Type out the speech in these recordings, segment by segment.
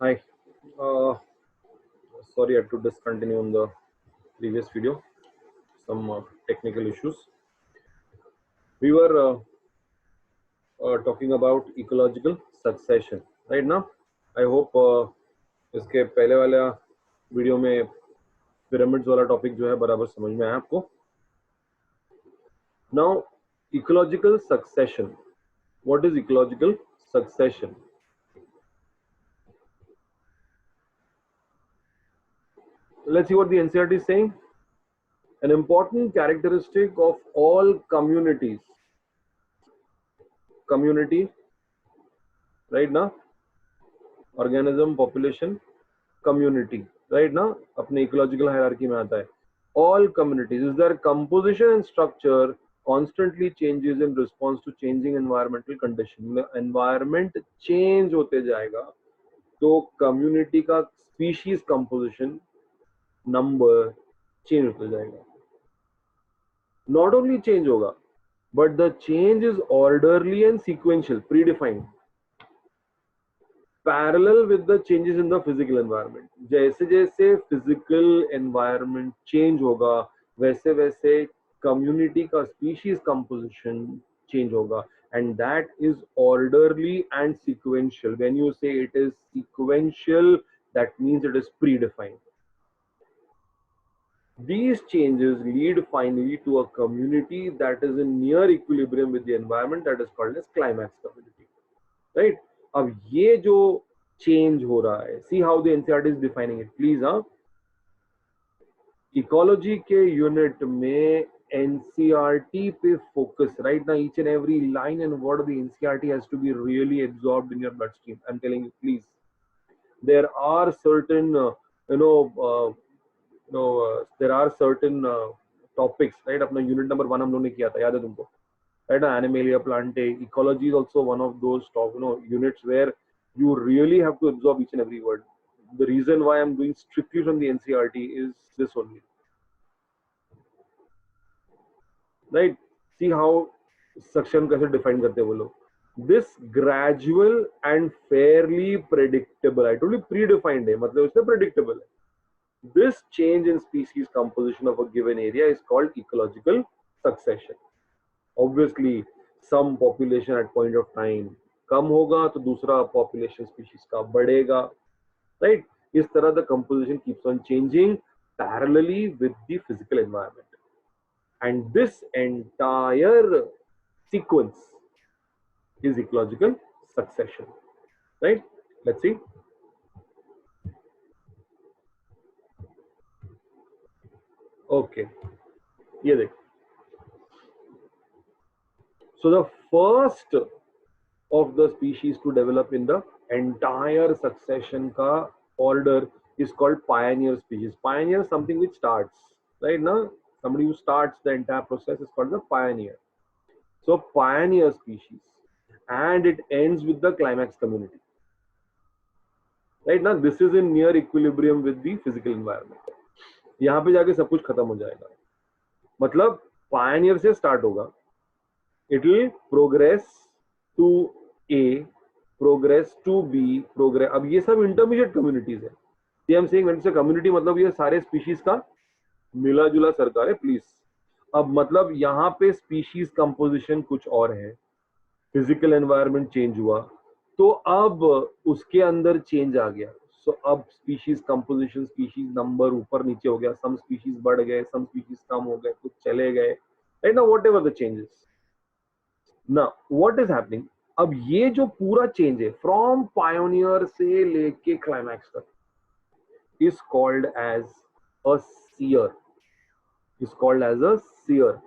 Hi. Uh, Sorry, I had to discontinue on the previous video. Some technical issues. We were talking about ecological succession, right now. I hope इसके पहले वाला video में pyramids वाला topic जो है बराबर समझ में आया आपको. Now, ecological succession. What is ecological succession? Let's see what the NCERT is saying. An important characteristic of all community, right now, organism, population, community, right now अपने ecological hierarchy में आता है. All communities is their composition and structure constantly changes in response to changing environmental condition. Environment change होते जाएगा तो community का species composition number change होते जाएगा. Not only change होगा but the change is orderly and sequential, predefined, parallel with the changes in the physical environment. जैसे जैसे physical environment change होगा वैसे वैसे community का species composition change होगा, and that is orderly and sequential. When you say it is sequential, that means it is predefined. These changes lead finally to a community that is in near equilibrium with the environment, that is called as climax community, right? अब ये जो change हो रहा है, see how the NCERT is defining it please. हाँ, ecology के unit में NCERT पे फोकस, राइट ना, each and every line and word of the NCERT has to be really absorbed in your blood stream. I am telling you, please. There are certain there are certain topics, right. अपना unit number 1 हम लोगों ने किया था, याद है तुमको, right? Animalia, Plantae, ecology is also one of those units where you really have to absorb each and every word. The reason why I'm doing strictly from the NCERT is this only, right? See how section कैसे define करते हैं वो लोग. This gradual and fairly predictable, I told you predefined है, मतलब उसमें predictable है. This change in species composition of a given area is called ecological succession. Obviously some population at point of time कम होगा तो दूसरा population species का बढ़ेगा, right? इस तरह the composition keeps on changing parallelly with the physical environment, and this entire sequence is ecological succession, right? Let's see. Okay, ये देख. So the first of the species to develop in the entire succession ka order is called pioneer species. Pioneer is something which starts, right now. Somebody who starts the entire process is called the pioneer. So pioneer species, and it ends with the climax community, right now. This is in near equilibrium with the physical environment. यहाँ पे जाके सब कुछ खत्म हो जाएगा. मतलब pioneer से start होगा, it will progress to A, progress to B, progress. अब ये सब इंटरमीडिएट कम्युनिटीज है. आई एम सेइंग व्हेन से कम्युनिटी मतलब ये सारे स्पीशीज का मिला जुला सरकार है, प्लीज. अब मतलब यहाँ पे स्पीशीज कंपोजिशन कुछ और है, फिजिकल एनवायरनमेंट चेंज हुआ तो अब उसके अंदर चेंज आ गया. सो अब स्पीशीज कंपोजिशन, स्पीशीज नंबर ऊपर नीचे हो गया. सम स्पीशीज बढ़ गए, सम स्पीशीज कम हो गए, कुछ चले गए, राइट ना, वॉट एवर द चेंजेस. ना व्हाट इज हैपनिंग, अब ये जो पूरा चेंज है फ्रॉम पायोनियर से लेके क्लाइमैक्स तक is called as a seer, is called as a seer.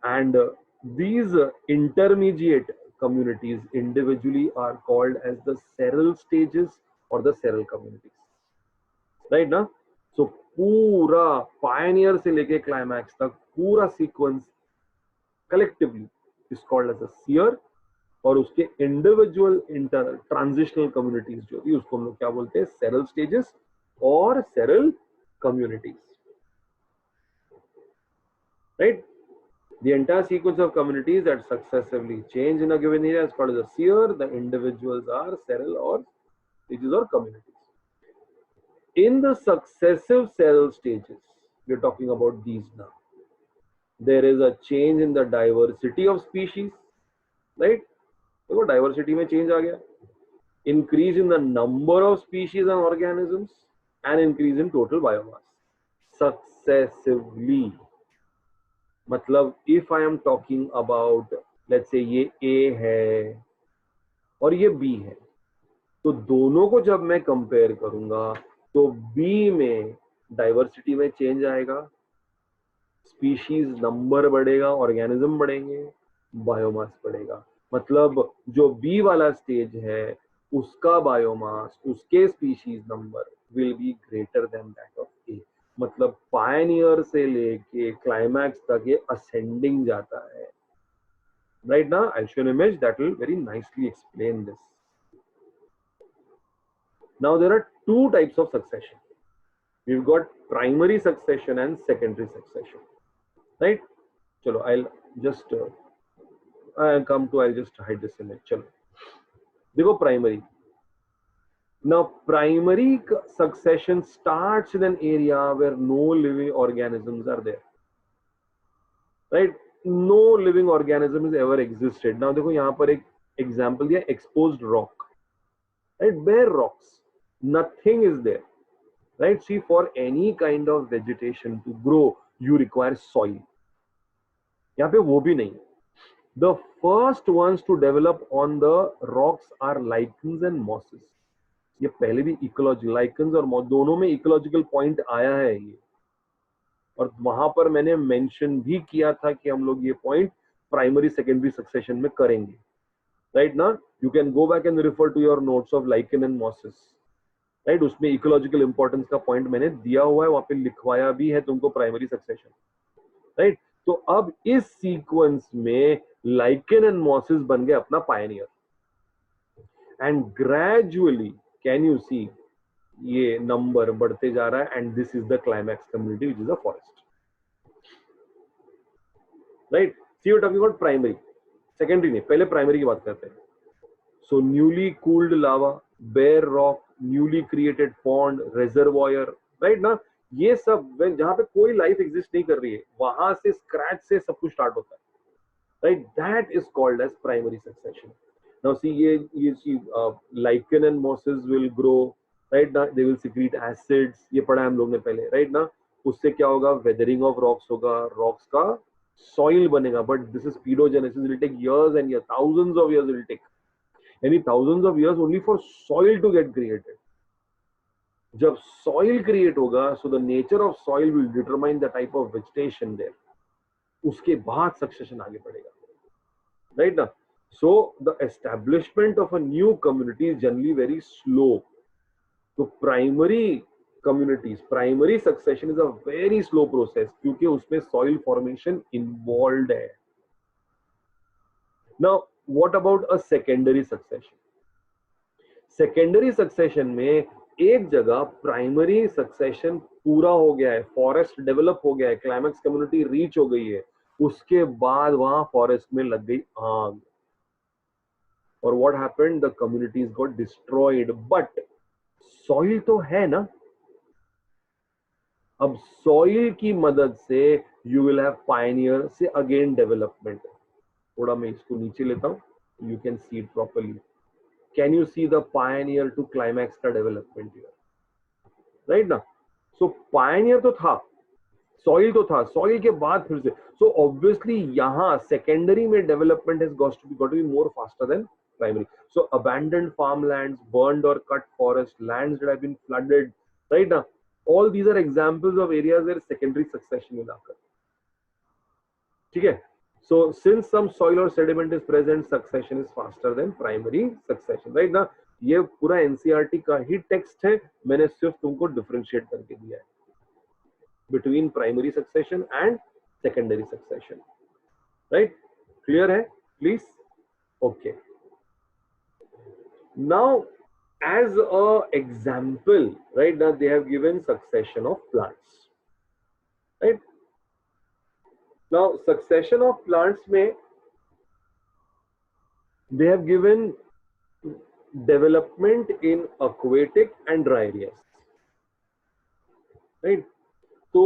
And these intermediate communities individually are called as the seral stages or the seral communities, right ना. so पूरा pioneer से लेके climax तक पूरा sequence collectively is called as a seer. और उसके individual inter transitional communities जो थी उसको हम लोग क्या बोलते हैं, सेरल स्टेजेस और cereal communities, right. The entire sequence of communities that successively change in a given area is called as a seer. The individuals are seral or stages or communities. In the successive cell stages, we're talking about these now. There is a change in the diversity of species, right? देखो diversity में change आ गया. Increase in the number of species and organisms and increase in total biomass. Successively. मतलब if I am talking about, let's say ये A है और ये B है, तो दोनों को जब मैं कंपेयर करूंगा तो B में डाइवर्सिटी में चेंज आएगा, स्पीशीज नंबर बढ़ेगा, ऑर्गेनिज्म बढ़ेंगे, बायोमास बढ़ेगा. मतलब जो बी वाला स्टेज है उसका बायोमास, उसके species number will be greater than that of A. मतलब पायनियर से लेके क्लाइमैक्स तक ये असेंडिंग जाता है. राइट ना, I show an image that will very nicely explain this. Now there are two types of succession. We've got primary succession and secondary succession. Right? Chalo, I'll just I'll just hide this image. Chalo. Dekho primary. Now primary succession starts in an area where no living organisms are there. Right? No living organism has ever existed. Now देखो यहाँ पर एक example दिया, exposed rock. Right? Bare rocks. Nothing is there. Right? See, for any kind of vegetation to grow, you require soil. यहाँ पे वो भी नहीं. The first ones to develop on the rocks are lichens and mosses. ये पहले भी ecology, lichens और moss दोनों में इकोलॉजिकल पॉइंट आया है ये, और वहां पर मैंने मेंशन भी किया था कि हम लोग ये पॉइंट प्राइमरी सेकेंडरी सक्सेशन में करेंगे. राइट ना, you can go back and refer to your notes of lichen and mosses. Right, उसमें इकोलॉजिकल इंपॉर्टेंस का पॉइंट मैंने दिया हुआ है, वहां पे लिखवाया भी है तुमको प्राइमरी सक्सेशन. राइट, तो अब इस सीक्वेंस में लाइकन एंड मॉसेस बन गए अपना pioneer, and gradually can you see ये नंबर बढ़ते जा रहा है, and this is the climax community which is a forest. Right, see you talking about primary, secondary नहीं, पहले प्राइमरी की बात करते हैं. So newly cooled lava, bare rock, newly created pond, reservoir. Right ना, ये सब जहां पे कोई लाइफ एग्जिस्ट नहीं कर रही है, वहां से स्क्रैच से सब कुछ स्टार्ट होता है. Right, that is called as primary succession. Now see ये see lichen and mosses will grow. Right ना, दे विल सीक्रेट एसिड्स, ये पढ़ा है हम लोग ने पहले. राइट ना, उससे क्या होगा, वेदरिंग ऑफ रॉक्स होगा, रॉक्स का सॉइल बनेगा. But this is pedogenesis, will take years and years, thousands of years will take, यानी thousands of years only for soil to get created. जब सॉइल क्रिएट होगा, so the nature of soil will determine the type of vegetation there, उसके बाद succession आगे बढ़ेगा. Right ना, so the establishment of a new community is generally very slow. तो primary communities, primary succession is a very slow process, क्योंकि उसमें soil formation involve है. Now what about a secondary succession? Secondary succession में एक जगह primary succession पूरा हो गया है, फॉरेस्ट डेवलप हो गया है, क्लाइमैक्स कम्युनिटी रीच हो गई है, उसके बाद वहां फॉरेस्ट में लग गई आग, और what happened, the communities got destroyed. But soil तो है ना, अब सॉइल की मदद से यू विल हैव पायनियर से अगेन डेवलपमेंट. थोड़ा मैं इसको नीचे लेता हूं, you can see it properly. Can you see the pioneer to climax का डेवलपमेंट हियर? राइट ना, सो पायनियर तो था, सॉइल तो था, सॉइल के बाद फिर से, सो ऑब्वियसली यहां सेकेंडरी में development has got to be more faster than primary. So abandoned farmlands, burned or cut forest, lands that have been flooded, right now, all these are examples of areas where secondary succession will occur. ठीक है, so since some soil or sediment is present, succession is faster than primary succession. right now, ये पूरा NCERT का ही text है, मैंने सिर्फ तुमको differentiate करके दिया है between primary succession and secondary succession. Right, clear hai please? Okay, now as a example, right now they have given succession of plants. Right, now succession of plants mein they have given development in aquatic and dry areas, right? तो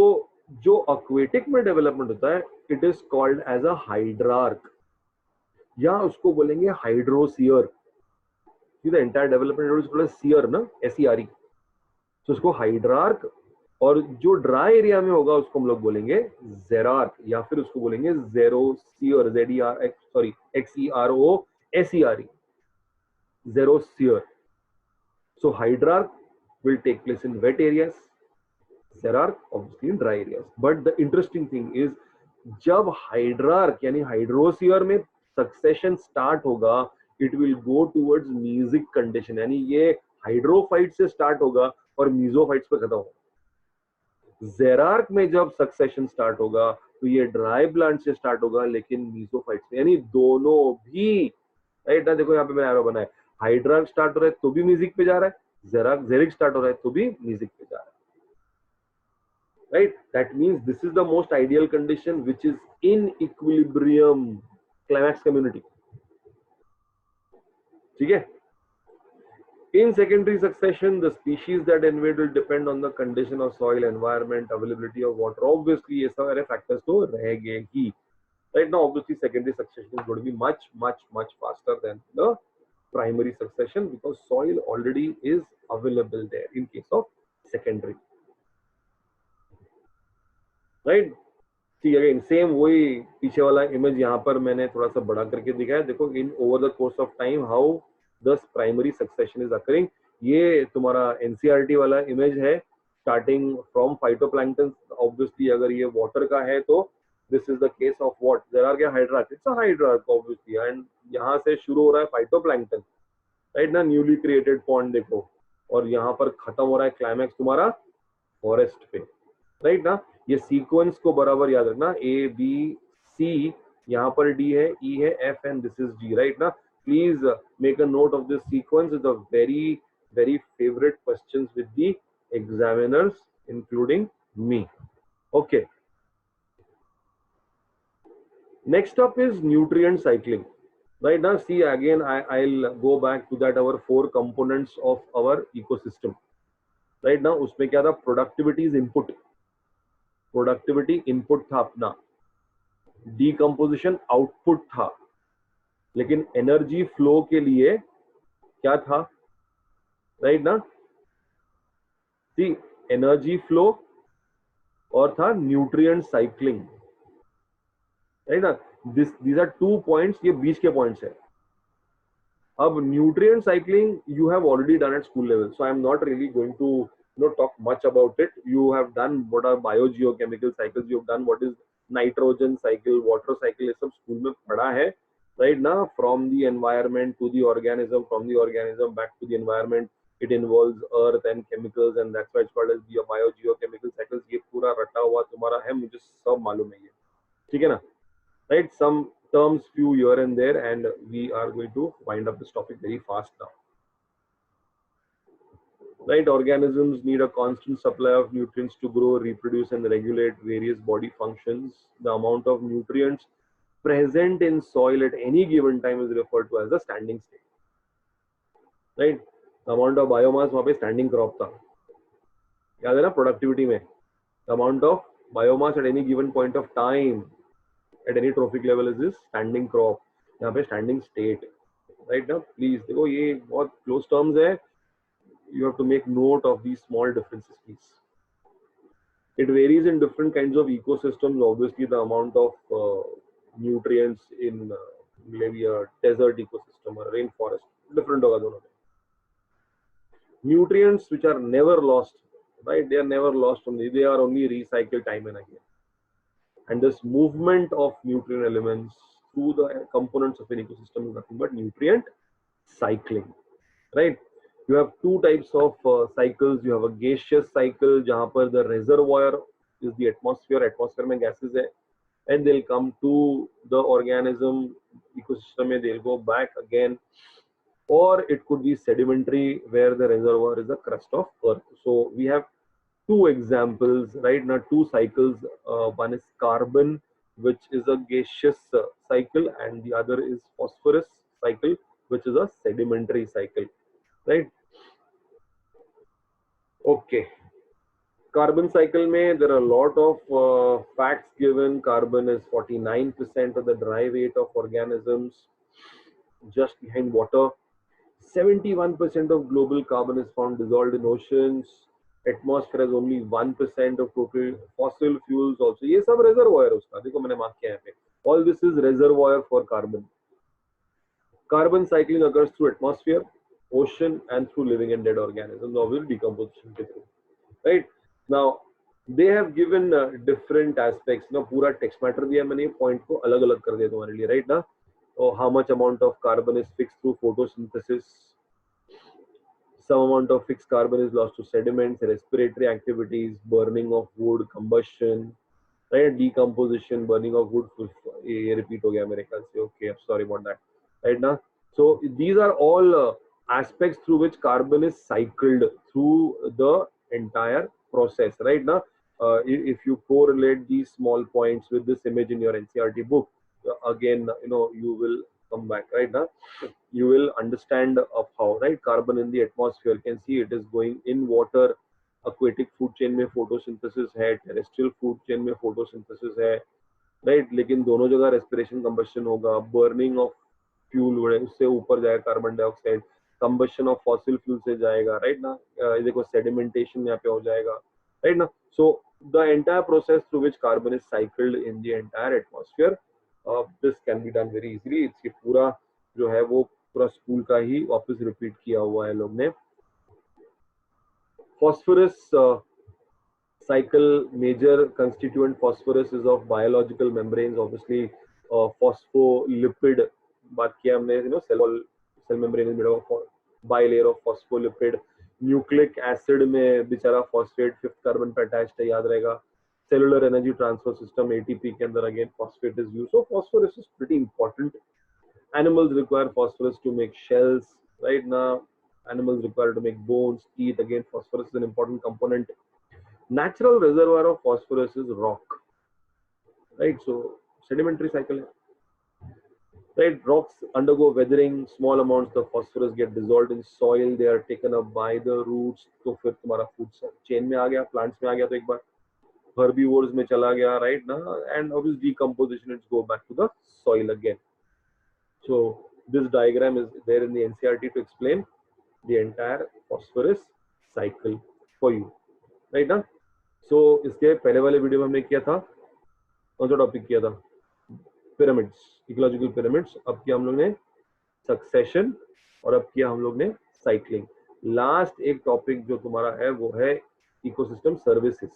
जो aquatic में development होता है, it is called as a hydrarch, या उसको बोलेंगे hydrosphere. See the entire development is called as sphere ना, SERE. तो उसको हाइड्रार्क, और जो ड्राई एरिया में होगा उसको हम लोग बोलेंगे जेरार्क, या फिर उसको बोलेंगे जेरोस्फियर, XEROSERE, जेरोस्फियर. So hydrarch will take place in wet areas, xerarch obviously in dry areas. But the interesting thing is, जब hydrarch यानी हाइड्रोस्फीयर में सक्सेशन स्टार्ट होगा, it will go towards music condition, यानी ये हाइड्रोफाइट से स्टार्ट होगा और mesophytes पे खत्म होगा. जेरार्क में जब सक्सेशन स्टार्ट होगा तो ये ड्राई प्लांट से स्टार्ट होगा, लेकिन मीजोफाइट्स में, यानी दोनों भी, राइट ना. देखो यहाँ पे मैंने एरो बनाया, हाइड्रार्क स्टार्ट हो रहा है तो भी म्यूजिक पे जा रहा है, जेरिक स्टार्ट हो रहा है तो भी म्यूजिक पे जा रहा है, right? That means this is the most ideal condition which is in equilibrium, climax community. ठीक है. In secondary succession, the species that invade will depend on the condition of soil, environment, availability of water. Obviously, ये सारे factors तो रहेंगे ही. Right now, obviously, secondary succession is going to be much faster than the primary succession because soil already is available there in case of secondary. Right? ठीक है. Same वही पीछे वाला image यहाँ पर मैंने थोड़ा सा बड़ा करके दिखाया. देखो, इन over the course of time how the primary succession is occurring. ये तुम्हारा एनसीईआरटी वाला इमेज है, स्टार्टिंग फ्रॉम फाइटोप्लैंक्टन. ऑब्वियसली अगर ये वाटर का है तो this is the case of what, there are क्या, hydrarch. It's a hydrarch obviously, and यहाँ से शुरू हो रहा है फाइटोप्लैंक्टन, राइट ना, न्यूली क्रिएटेड पॉन्ड देखो, और यहाँ पर खत्म हो रहा है क्लाइमैक्स तुम्हारा फॉरेस्ट पे, राइट ना. ये सीक्वेंस को बराबर याद रखना, ए बी सी, यहाँ पर डी है, ई है, F, and this is G, right ना. Please make a note of this sequence. Is the very favourite questions with the examiners including me. Okay, next up is nutrient cycling, right now. See again, I'll go back to that, our 4 components of our ecosystem, right now. उसमें क्या था, productivity is input, productivity input था अपना, decomposition output था, लेकिन energy flow के लिए क्या था, राइट ना. सी, एनर्जी फ्लो और था न्यूट्रिएंट साइक्लिंग, राइट ना. दीज आर 2 पॉइंट्स, ये बीच के पॉइंट्स है. अब nutrient cycling you have already done at school level, so I am not really going to talk much about it. You have done what are biogeochemical cycles, you have done what is nitrogen cycle, water cycle, ये सब school में पढ़ा है, right ना. From the environment to the organism, from the organism back to the environment, it involves earth and chemicals, and that's why it's called as biogeochemical cycles. ये पूरा रटा हुआ तुम्हारा है, मुझे सब मालूम है ये, ठीक है ना, right. Some terms few here and there, and we are going to wind up this topic very fast now, right. Organisms need a constant supply of nutrients to grow, reproduce, and regulate various body functions. The amount of nutrients present in soil at any given time is referred to as the standing state, right. The amount of biomass, वहाँ पे standing crop था, याद है ना, productivity में. The amount of biomass at any given point of time at any trophic level is this standing crop, यहाँ पे standing state, right now. Please देखो, ये बहुत close terms है, you have to make note of these small differences, please. It varies in different kinds of ecosystems. Obviously, the amount of nutrients in maybe a desert ecosystem or a rainforest, different होगा दोनों में. Nutrients which are never lost, right? They are never lost only. They are only recycled time and again. And this movement of nutrient elements through the components of an ecosystem is nothing but nutrient cycling, right. You have 2 types of cycles. You have a gaseous cycle, जहाँ पर the reservoir is the atmosphere. Atmosphere में gases है, and they'll come to the organism ecosystem में, they'll go back again. Or it could be sedimentary, where the reservoir is the crust of earth. So we have 2 examples, right now, 2 cycles. One is carbon, which is a gaseous cycle, and the other is phosphorus cycle, which is a sedimentary cycle, right? Okay. Carbon cycle में there are a lot of facts given. Carbon is 49% of the dry weight of organisms, just behind water. 71% of global carbon is found dissolved in oceans. Atmosphere has only 1% of total fossil fuels also. ये सब reservoir है उसका. देखो मैंने mark किया है यहाँ पे. All this is reservoir for carbon. Carbon cycling occurs through atmosphere, ocean, and through living and dead organisms, obviously decomposition के through. Right? Now, they have given different aspects. ना पूरा text matter दिया मैंने point को अलग अलग कर दिया तुम्हारे लिए, right ना? Or how much amount of carbon is fixed through photosynthesis. Some amount of fixed carbon is lost to sediments, respiratory activities, burning of wood, combustion, right? Decomposition, burning of wood. ये repeat हो गया मेरे ख्याल से. Okay, I'm sorry about that. Right now, so these are all aspects through which carbon is cycled through the entire process. Right now, if you correlate these small points with this image in your NCERT book, again, you will come back. Right now, you will understand of how, right, carbon in the atmosphere, you can see it is going in water. Aquatic food chain में photosynthesis है, terrestrial food chain में photosynthesis है, right? लेकिन दोनों जगह respiration combustion होगा. Burning of fuel उससे ऊपर जाएगा carbon dioxide. Combustion of fossil fuel से जाएगा, right ना? देखो sedimentation यहाँ पे हो जाएगा, right ना? So the entire process through which carbon is cycled in the entire atmosphere, this can be done very easily. इसकी पूरा जो है वो पूरा स्कूल का ही वापस रिपीट किया हुआ है लोग ने. Phosphorus cycle, major constituent phosphorus is of biological membranes. Obviously, phospholipid बात किया हमने, cell membrane is made of bilayer of phospholipid. Nucleic acid में बेचारा phosphate fifth carbon पे attached है, याद रहेगा. Cellular energy transfer system ATP के अंदर again phosphate is used. So phosphorus is pretty important. Animals require phosphorus to make shells, right? Now, animals require to make bones, teeth. Again, phosphorus is an important component. Natural reservoir of phosphorus is rock, right? So sedimentary cycle, right? Rocks undergo weathering. Small amounts of phosphorus get dissolved in soil. They are taken up by the roots. तो फिर तुम्हारा food chain में आ गया, plants में आ गया तो एक बार herbivores में चला गया, right? ना, and obviously decomposition, it go back to the soil again. So this diagram is there in the NCERT to explain the entire phosphorus cycle for you, right ना? So इसके पहले वाले वीडियो में हमने किया था, कौन सा टॉपिक किया था? Pyramids, ecological pyramids. अब किया हम लोग ने सक्सेशन और अब किया हम लोग ने साइक्लिंग. लास्ट एक टॉपिक जो तुम्हारा है वो है ecosystem services,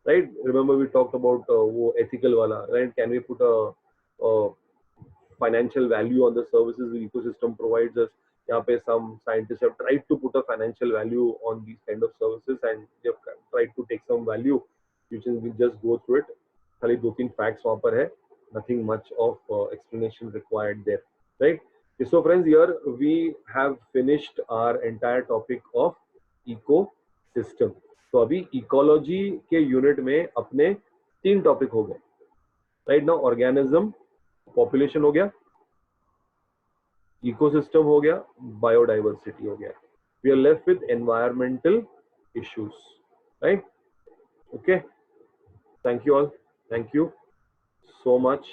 right? Remember we talked about वो एथिकल वाला, right? Can we put a financial value on the services the ecosystem provides us. यहाँ पे some scientists have tried to put a financial value on these kind of services and they have tried to take some value. You can just go through it. खाली 2-3 facts वहाँ पर है. Nothing much of explanation required there, right? So friends, here we have finished our entire topic of ecosystem. तो अभी ecology के unit में अपने 3 topic हो गए, right? Now organism, पॉपुलेशन हो गया, इकोसिस्टम हो गया, बायोडाइवर्सिटी हो गया. We are left with environmental issues, right? Okay, thank you all, thank you so much.